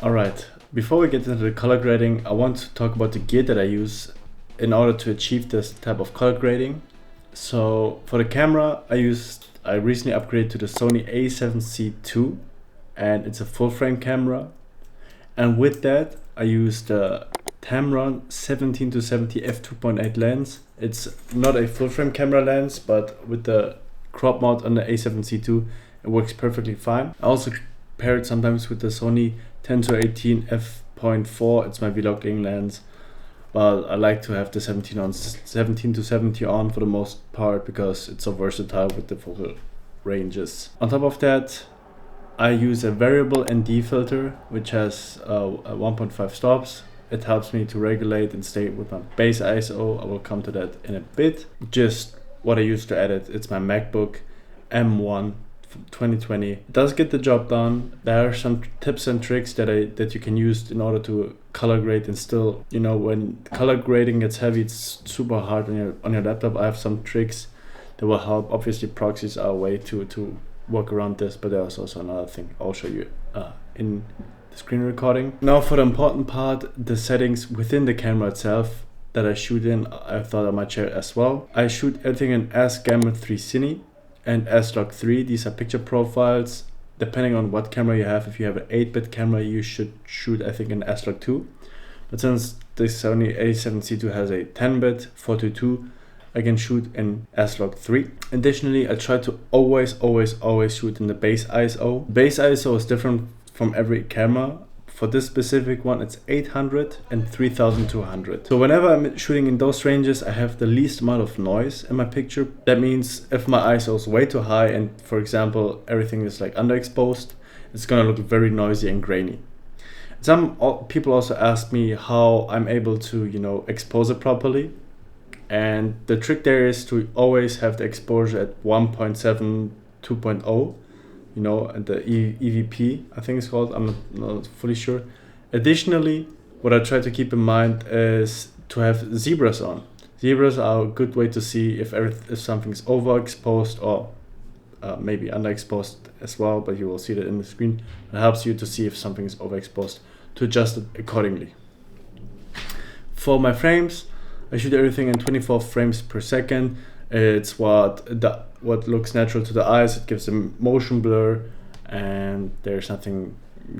Alright, before we get into the color grading, I want to talk about the gear that I use in order to achieve this type of color grading. So for the camera, I recently upgraded to the Sony a7C II, and it's a full frame camera. And with that, I use the Tamron 17-70 f2.8 lens. It's not a full frame camera lens, but with the crop mount on the a7C II, it works perfectly fine. I also pair it sometimes with the Sony 10-18 f.4. It's my vlogging lens, but I like to have the 17-70 on for the most part because it's so versatile with the focal ranges. On top of that, I use a variable ND filter which has 1.5 stops. It helps me to regulate and stay with my base ISO. I will come to that in a bit. Just what I use to edit, it's my MacBook M1 from 2020. It does get the job done. There are some tips and tricks that you can use in order to color grade, and still, you know, when color grading gets heavy, it's super hard on your laptop. I have some tricks that will help. Obviously, proxies are a way to work around this, but there's also another thing I'll show you in the screen recording. Now for the important part, the settings within the camera itself that I shoot in, I thought I might share as well. I shoot everything in S-Gamma 3 Cine and S-Log 3. These are picture profiles. Depending on what camera you have, if you have an 8-bit camera, you should shoot, I think, in S-Log 2. But since the Sony a7C II has a 10-bit 422, I can shoot in S-Log 3. Additionally, I try to always shoot in the base ISO. Base ISO is different from every camera. For this specific one, it's 800 and 3200. So whenever I'm shooting in those ranges, I have the least amount of noise in my picture. That means if my ISO is way too high and, for example, everything is like underexposed, it's gonna look very noisy and grainy. Some people also ask me how I'm able to, you know, expose it properly. And the trick there is to always have the exposure at 1.7, 2.0, you know, and the EVP, I think it's called, I'm not fully sure. Additionally, what I try to keep in mind is to have zebras on. Zebras are a good way to see if something's overexposed or maybe underexposed as well, but you will see that in the screen. It helps you to see if something is overexposed, to adjust it accordingly. For my frames, I shoot everything in 24 frames per second. It's what looks natural to the eyes. It gives a motion blur, and there's nothing,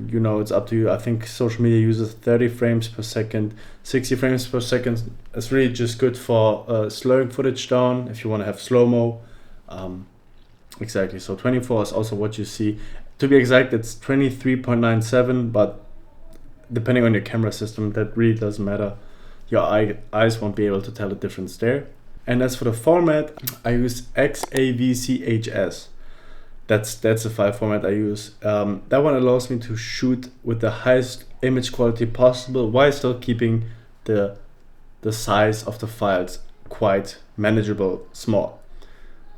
you know, it's up to you. I think social media uses 30 frames per second, 60 frames per second. It's really just good for slowing footage down if you want to have slow-mo. Exactly, so 24 is also what you see. To be exact, it's 23.97, but depending on your camera system, that really doesn't matter. Your eyes won't be able to tell the difference there. And as for the format, I use XAVCHS. That's the file format I use. That one allows me to shoot with the highest image quality possible while still keeping the size of the files quite manageable, small.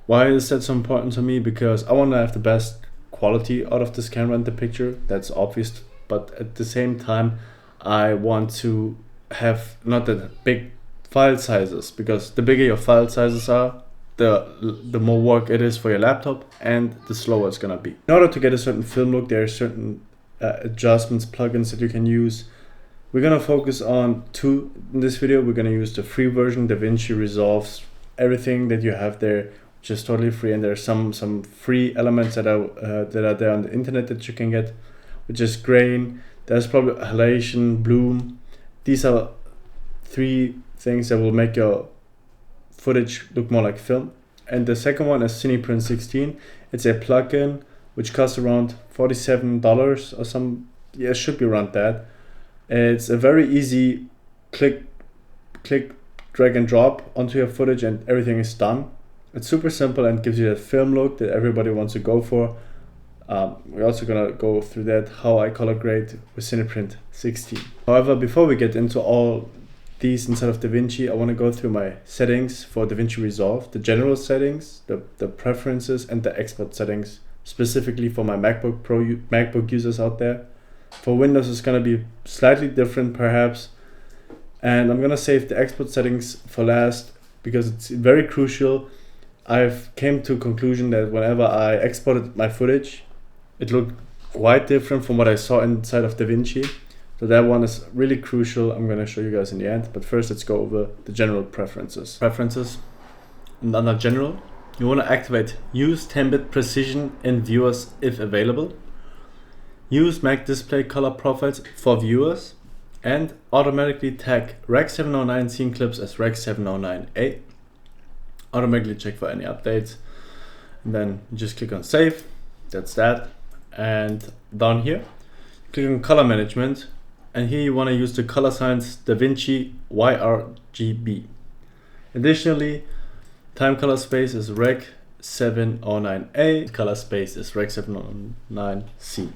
Why is that so important to me? Because I want to have the best quality out of this camera in the picture. That's obvious, but at the same time, I want to have not that big file sizes, because the bigger your file sizes are, the more work it is for your laptop and the slower it's gonna be. In order to get a certain film look, there are certain adjustments, plugins that you can use. We're gonna focus on two in this video. We're gonna use the free version. Davinci resolves everything that you have there, which is totally free, and there are some free elements that are there on the internet that you can get, which is grain. There's probably halation, bloom. These are three things that will make your footage look more like film. And the second one is CinePrint 16. It's a plugin which costs around $47 or some, yeah, it should be around that. It's a very easy click, drag and drop onto your footage and everything is done. It's super simple and gives you that film look that everybody wants to go for. We're also gonna go through that, how I color grade with CinePrint 16. However, before we get into all these inside of Davinci, I want to go through my settings for Davinci Resolve, the general settings, the preferences, and the export settings, specifically for my MacBook Pro MacBook users out there. For Windows, it's gonna be slightly different perhaps, and I'm gonna save the export settings for last because it's very crucial. I've came to a conclusion that whenever I exported my footage, it looked quite different from what I saw inside of Davinci. So that one is really crucial. I'm gonna show you guys in the end, but first let's go over the general preferences. And under general, you wanna activate use 10-bit precision in viewers if available. Use Mac display color profiles for viewers and automatically tag Rec 709 scene clips as Rec 709A. Automatically check for any updates. And then just click on save. That's that. And down here, click on color management. And here you want to use the color science Davinci YRGB. Additionally, time color space is Rec 709A. Color space is Rec 709C.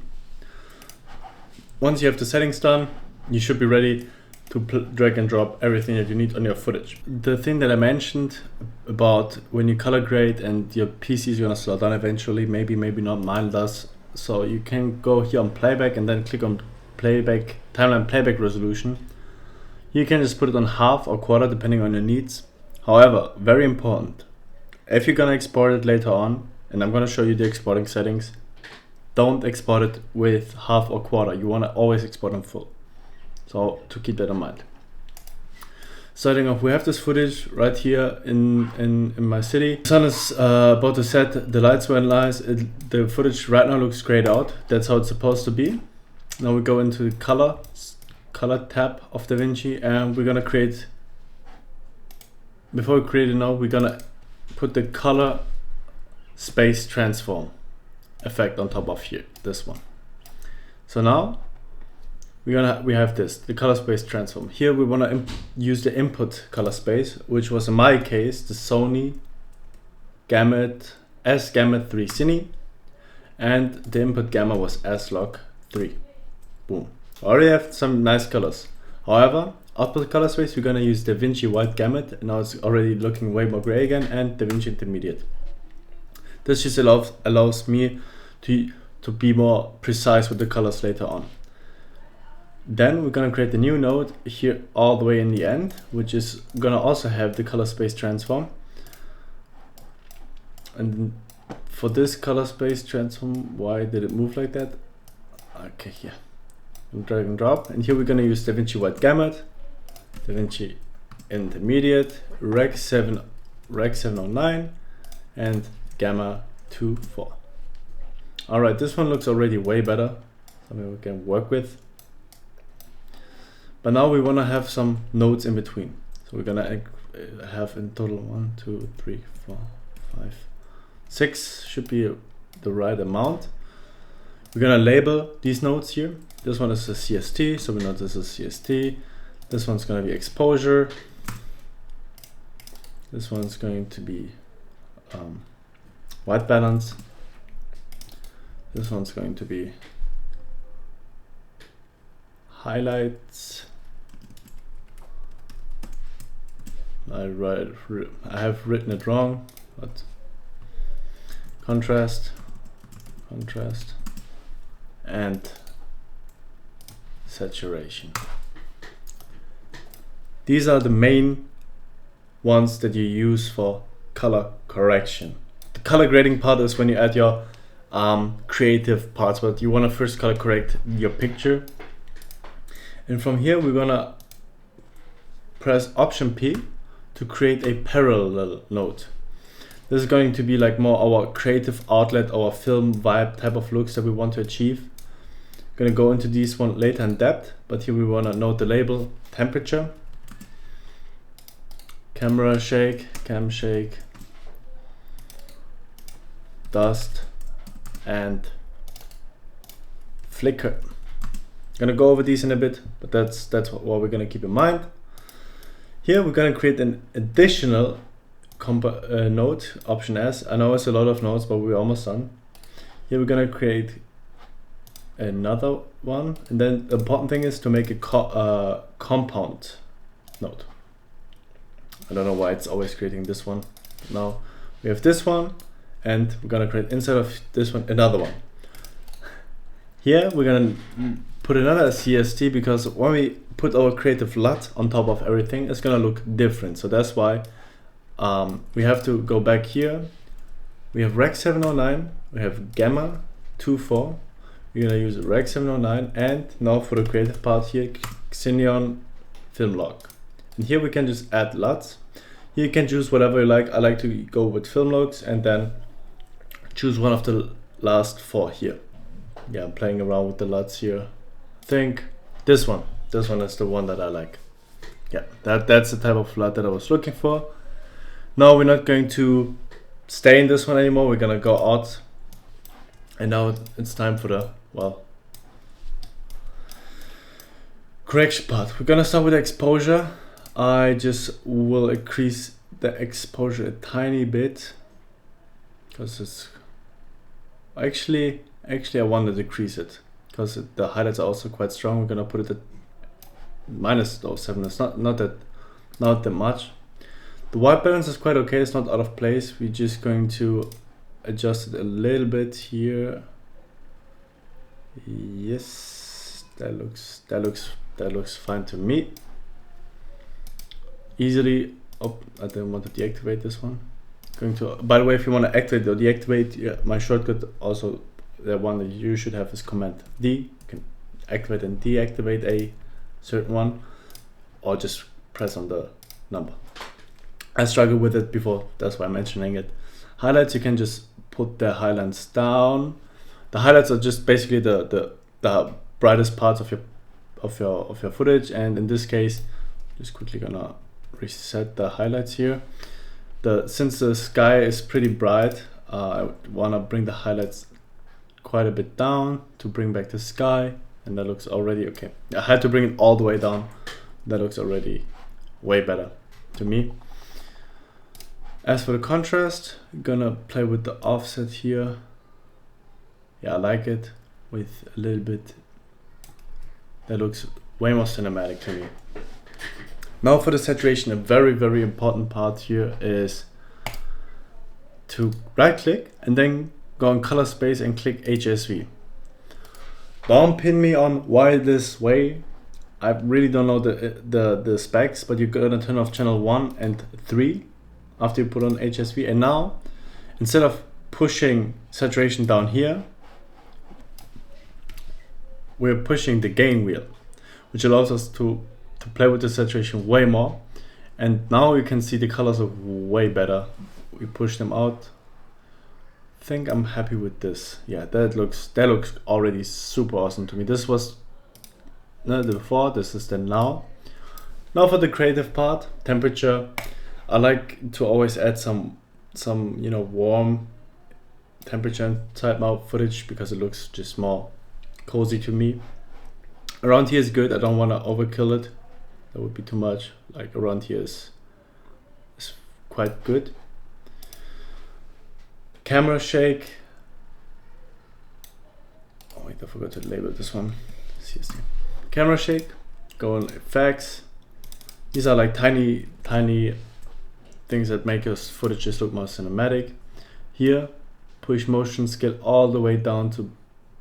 Once you have the settings done, you should be ready to drag and drop everything that you need on your footage. The thing that I mentioned about when you color grade and your PC is gonna slow down eventually, maybe not, mine does. So you can go here on playback and then click on playback, timeline playback resolution. You can just put it on half or quarter depending on your needs. However, very important, if you're gonna export it later on, and I'm gonna show you the exporting settings, don't export it with half or quarter. You wanna always export in full. So to keep that in mind. Starting off, we have this footage right here in my city. The sun is about to set, the lights were in lines. The footage right now looks grayed out. That's how it's supposed to be. Now we go into the color tab of Davinci, and we're gonna create, before we create it now, we're gonna put the color space transform effect on top of here, this one. So now we have this, the color space transform. Here we want to use the input color space, which was in my case the Sony S-Gamut 3 Cine, and the input gamma was S-Log 3. Boom. Already have some nice colors. However, output color space, we're going to use Davinci White Gamut, and now it's already looking way more gray again, and Davinci Intermediate. This just allows me to be more precise with the colors later on. Then we're gonna create a new node here all the way in the end, which is gonna also have the color space transform. And for this color space transform, why did it move like that? Okay, yeah. Drag and drop. And here we're gonna use Davinci White Gamut, Davinci Intermediate, Rec 709, and Gamma 24. Alright, this one looks already way better. Something we can work with. But now we want to have some nodes in between. So we're going to have in total 1, 2, 3, 4, 5, 6 should be the right amount. We're going to label these nodes here. This one is a CST, so we know this is CST. This one's going to be exposure. This one's going to be white balance. This one's going to be highlights. I have written it wrong, but contrast, and saturation. These are the main ones that you use for color correction. The color grading part is when you add your creative parts, but you want to first color correct your picture. And from here we're gonna press Option P to create a parallel node. This is going to be like more our creative outlet, our film vibe type of looks that we want to achieve. I'm gonna go into these one later in depth, but here we wanna note the label, temperature, camera shake, cam shake, dust, and flicker. Gonna go over these in a bit, but that's what we're gonna keep in mind. Here we're gonna create an additional node, Option S. I know it's a lot of nodes, but we're almost done. Here we're gonna create another one, and then the important thing is to make a compound node. I don't know why it's always creating this one. Now we have this one, and we're gonna create inside of this one another one. Here we're gonna put another CST, because when we put our creative LUT on top of everything, it's gonna look different. So that's why we have to go back here. We have Rec 709, we have Gamma 24, we're gonna use Rec 709, and now for the creative part here, Xenon Film Log. And here we can just add LUTs. Here you can choose whatever you like. I like to go with film logs and then choose one of the last 4 here. Yeah, I'm playing around with the LUTs here. I think this one is the one that I like. Yeah, that's the type of LUT that I was looking for. Now we're not going to stay in this one anymore. We're gonna go out. And now it's time for the, well, correction part. We're gonna start with the exposure. I just will increase the exposure a tiny bit because it's actually I want to decrease it because the highlights are also quite strong. We're gonna put it at -07. It's not that much. The white balance is quite okay. It's not out of place. We're just going to adjust it a little bit here. Yes, that looks fine to me. Easily. Oh, I didn't want to deactivate this one. Going to. By the way, if you want to activate or deactivate, yeah, my shortcut also, the one that you should have is Command D. You can activate and deactivate a certain one, or just press on the number. I struggled with it before, that's why I'm mentioning it. Highlights, you can just put the highlights down. The highlights are just basically the brightest parts of your footage, and in this case, just quickly gonna reset the highlights here. Since the sky is pretty bright, I wanna bring the highlights quite a bit down to bring back the sky, and that looks already okay. I had to bring it all the way down. That looks already way better to me. As for the contrast, I'm gonna play with the offset here. Yeah, I like it with a little bit. That looks way more cinematic to me. Now for the saturation, a very important part here is to right click and then go on color space and click HSV. Don't pin me on why this way. I really don't know the specs, but you're gonna turn off channel 1 and 3 after you put on HSV. And now, instead of pushing saturation down here, we're pushing the gain wheel, which allows us to play with the saturation way more. And now you can see the colors are way better. We push them out. I think I'm happy with this. Yeah, that looks already super awesome to me. This was not the before, this is the now. Now for the creative part, temperature. I like to always add some warm temperature inside my footage because it looks just more cozy to me. Around here is good. I don't want to overkill it. That would be too much. Like around here is quite good. Camera shake. Oh wait, I forgot to label this one. Seriously. Camera shake. Go on effects. These are like tiny things that make your footage just look more cinematic. Here, push motion scale all the way down to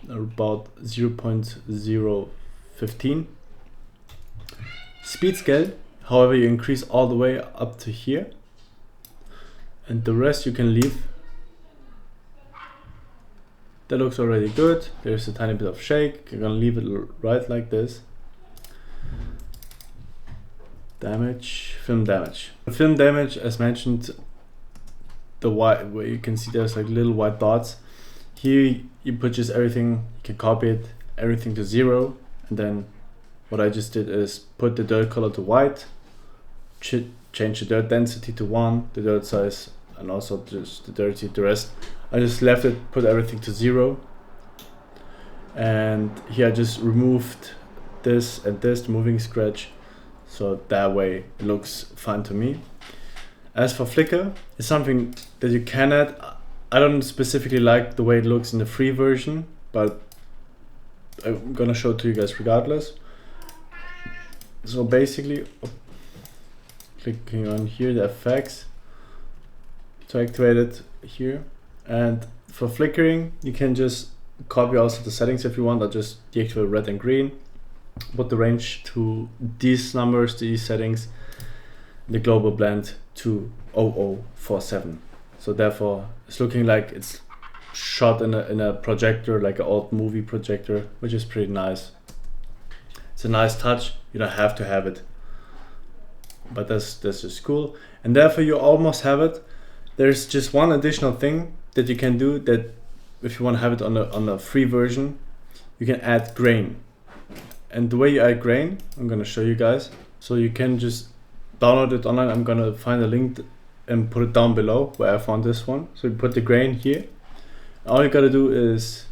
about 0.015. Speed scale, however, you increase all the way up to here, and the rest you can leave. That looks already good. There's a tiny bit of shake. You're gonna leave it right like this. Damage, film damage. Film damage, as mentioned, the white, where you can see there's like little white dots. Here you put just everything, you can copy it, everything to 0, and then what I just did is put the dirt color to white, change the dirt density to 1, the dirt size, and also just the rest. I just left it, put everything to 0, and here I just removed this and this, the moving scratch, so that way it looks fine to me. As for flicker, it's something that you can add. I don't specifically like the way it looks in the free version, but I'm gonna show it to you guys regardless. So basically, clicking on here, the effects, to activate it here. And for flickering, you can just copy also the settings if you want. I'll just deactivate red and green, put the range to these numbers, these settings, the global blend to 0047. So therefore, it's looking like it's shot in a projector, like an old movie projector, which is pretty nice. It's a nice touch. You don't have to have it, but that's just cool. And therefore you almost have it. There's just one additional thing that you can do, that if you want to have it on a free version, you can add grain. And the way you add grain, I'm gonna show you guys. So you can just download it online. I'm gonna find a link and put it down below where I found this one. So you put the grain here. All you gotta do is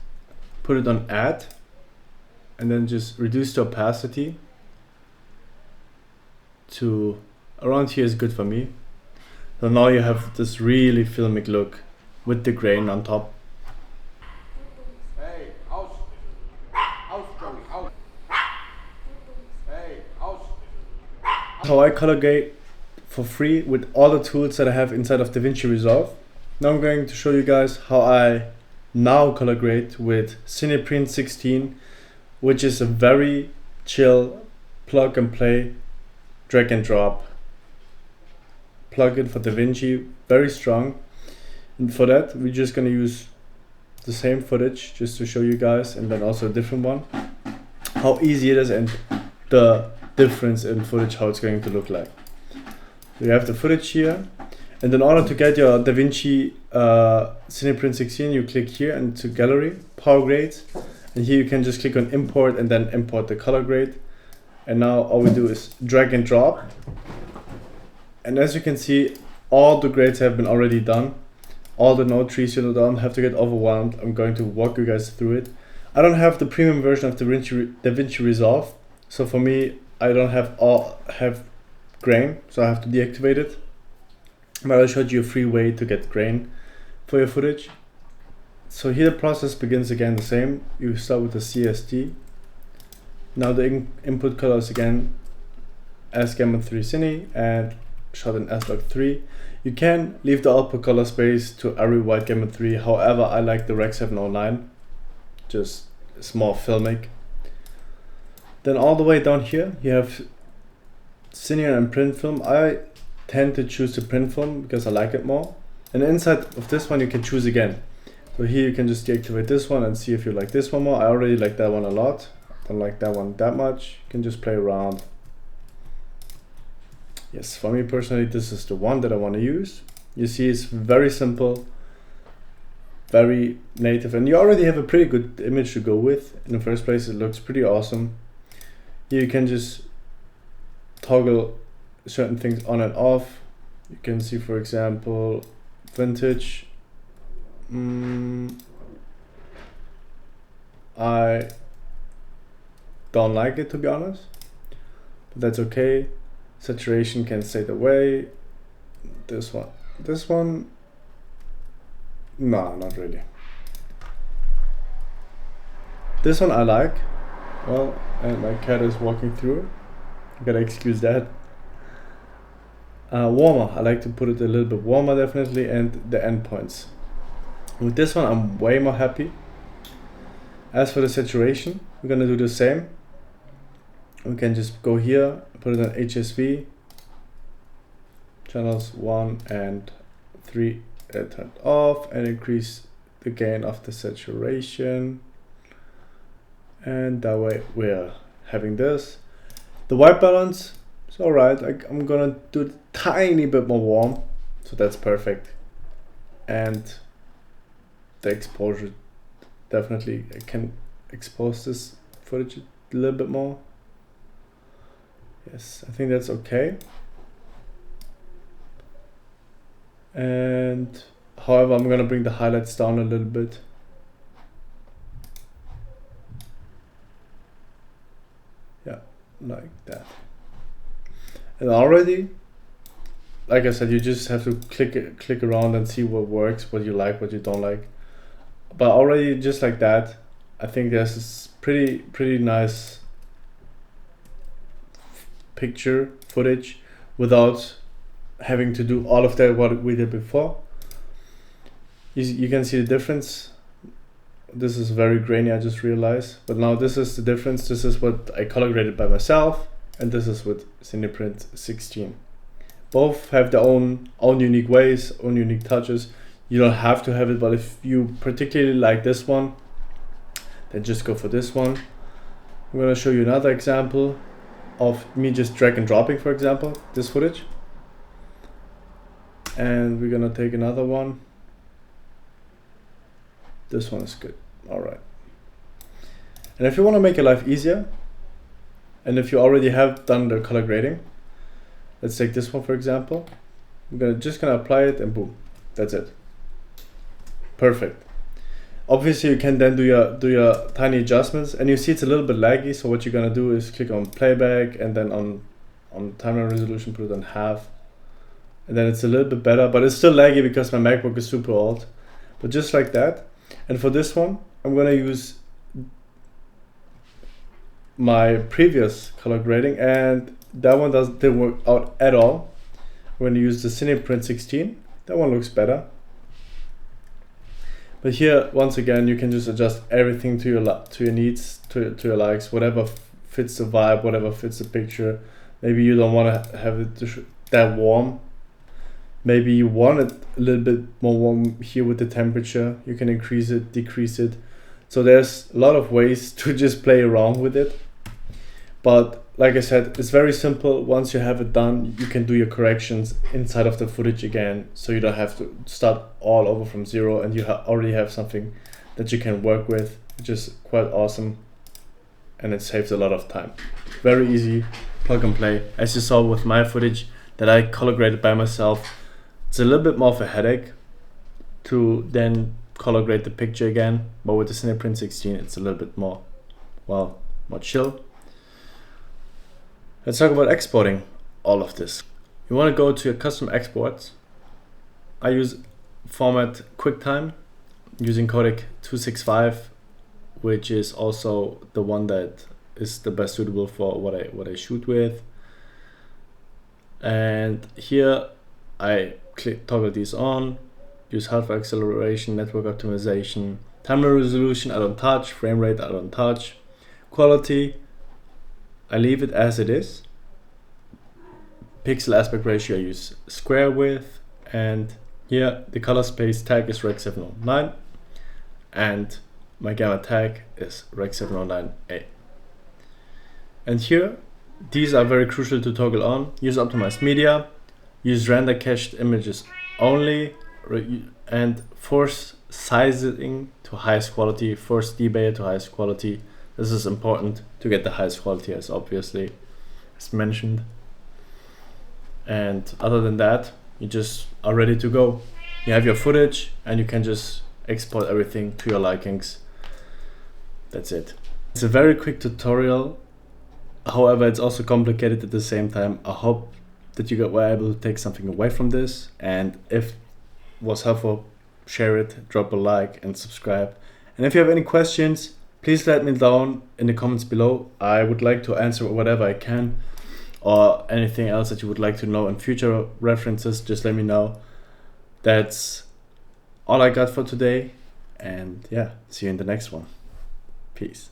put it on add, and then just reduce the opacity to around here is good for me. So now you have this really filmic look with the grain on top. Hey, aus, Joey, aus. Hey, aus. How I color grade for free with all the tools that I have inside of Davinci Resolve. Now I'm going to show you guys how I now color grade with CinePrint 16, which is a very chill plug and play, drag and drop plugin for Davinci, very strong. And for that we're just gonna use the same footage just to show you guys, and then also a different one, how easy it is and the difference in footage, how it's going to look like. You have the footage here, and in order to get your Davinci CinePrint 16, you click here into gallery, power grades, and here you can just click on import and then import the color grade. And now all we do is drag and drop, and as you can see, all the grades have been already done. All the node trees, you don't have to get overwhelmed. I'm going to walk you guys through it. I don't have the premium version of Davinci Resolve, so for me, I don't have grain, so I have to deactivate it. But I showed you a free way to get grain for your footage. So here the process begins again the same. You start with the CST. Now the input colors again as Gamma 3 Cine and shot in S-Log 3. You can leave the output color space to Arri White Gamma 3. However, I like the Rec 709. Just it's more filmic. Then all the way down here, you have Cine and print film. I tend to choose the print film because I like it more. And inside of this one, you can choose again. So here you can just deactivate this one and see if you like this one more. I already like that one a lot. Don't like that one that much. You can just play around. Yes, for me personally, this is the one that I want to use. You see, it's very simple, very native, and you already have a pretty good image to go with. In the first place, it looks pretty awesome. Here you can just toggle certain things on and off. You can see, for example, vintage. I don't like it, to be honest, but that's okay. Saturation can stay the way. This one, no, not really. This one I like. Well, and my cat is walking through. I gotta excuse that. Warmer, I like to put it a little bit warmer definitely, and the endpoints. With this one I'm way more happy. As for the saturation, we're gonna do the same. We can just go here, put it on HSV, channels 1 and 3 turned off, and increase the gain of the saturation. And that way we're having this. The white balance is alright. I'm gonna do it a tiny bit more warm, so that's perfect. And the exposure, definitely I can expose this footage a little bit more. Yes, I think that's okay. And however, I'm gonna bring the highlights down a little bit. Yeah, like that. And already, like I said, you just have to click around and see what works, what you like, what you don't like. But already, just like that, I think there's this pretty nice picture footage without having to do all of that what we did before. You can see the difference. This is very grainy, I just realized, but now this is the difference. This is what I color graded by myself, and this is with CinePrint 16. Both have their own unique ways, own unique touches. You don't have to have it, but if you particularly like this one, then just go for this one. I'm gonna show you another example of me just drag and dropping, for example, this footage. And we're gonna take another one. This one is good. All right. And if you want to make your life easier, and if you already have done the color grading, let's take this one for example. I'm just gonna apply it and boom, that's it. Perfect. Obviously you can then do your tiny adjustments, and you see it's a little bit laggy, so what you're gonna do is click on playback and then on timeline resolution put it on half, and then it's a little bit better, but it's still laggy because my MacBook is super old. But just like that. And for this one I'm gonna use my previous color grading, and that one didn't work out at all. When you use the CinePrint 16, that one looks better. But here, once again, you can just adjust everything to your needs, to your likes, whatever fits the vibe, whatever fits the picture. Maybe you don't want to have it that warm. Maybe you want it a little bit more warm here with the temperature. You can increase it, decrease it. So there's a lot of ways to just play around with it. But like I said, it's very simple. Once you have it done, you can do your corrections inside of the footage again. So you don't have to start all over from zero, and you already have something that you can work with, which is quite awesome. And it saves a lot of time. Very easy, plug and play. As you saw with my footage that I color graded by myself, it's a little bit more of a headache to then color grade the picture again. But with the CinePrint 16, it's a little bit more, well, more chill. Let's talk about exporting all of this. You want to go to your custom exports. I use format QuickTime using codec 265, which is also the one that is the best suitable for what I shoot with. And here I toggle these on, use hardware acceleration, network optimization, timeline resolution I don't touch, frame rate I don't touch, quality I leave it as it is. Pixel aspect ratio I use square width, and here the color space tag is Rec 709, and my gamma tag is Rec 709A. And here, these are very crucial to toggle on. Use optimized media, use render cached images only, and force sizing to highest quality, force debayer to highest quality. This is important to get the highest quality, as obviously as mentioned. And other than that, you just are ready to go. You have your footage and you can just export everything to your likings. That's it. It's a very quick tutorial. However, it's also complicated at the same time. I hope that you were able to take something away from this. And if it was helpful, share it, drop a like and subscribe. And if you have any questions, please let me down in the comments below. I would like to answer whatever I can, or anything else that you would like to know in future references, just let me know. That's all I got for today. And yeah, see you in the next one. Peace.